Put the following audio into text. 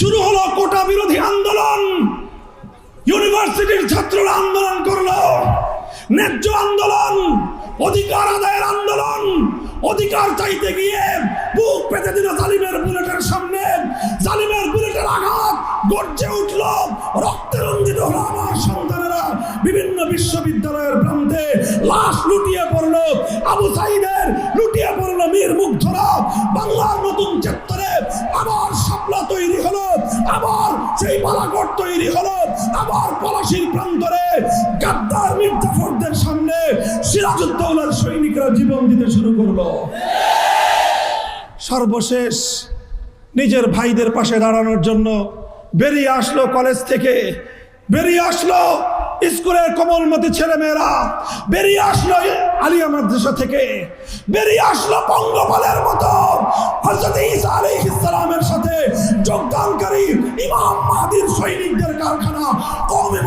শুরু হলো কোটা বিরোধী আন্দোলন। ইউনিভার্সিটির ছাত্ররা আন্দোলন করলো, ন্যায্য আন্দোলন, অধিকার আদায়ের আন্দোলন। অধিকার চাইতে গিয়ে বুক পেতে দিল জালিমের বুলেটের সামনে। জালিমের বুলেটের আঘাত গর্জে উঠল, রক্তে রঞ্জিত হলো আমার সন্তানেরা। বিভিন্ন বিশ্ববিদ্যালয়ের প্রান্তে লাশ লুটিয়ে পড়লো, আবু সাইদের লুটিয়ে পড়লো মীর মুগ্ধরা। বাংলার নতুন চত্বরে আবার শাপলা তৈরি হলো, আবার সেই বালাকট তৈরি হলো, আবার পলাশীর প্রান্তরে গাদ্দার মির্জাফরদের সামনে সিরাজউদ্দৌলার সৈনিকরা জীবন দিতে শুরু করলো। সর্বশেষ নিজের ভাইদের পাশে দাঁড়ানোর জন্য বেরিয়ে আসলো কলেজ থেকে, বেরিয়ে আসলো স্কুলের কোমলমতি ছেলেমেয়েরা, বেরিয়ে আসলো আলিয়া মাদ্রাসা থেকে, বেরিয়ে আসলো পঙ্গপালের মতো হযরত ঈসা আলাইহিস সালামের সাথে যোগদানকারী ইমাম মাহদীর সৈনিকদের কারখানা কওমে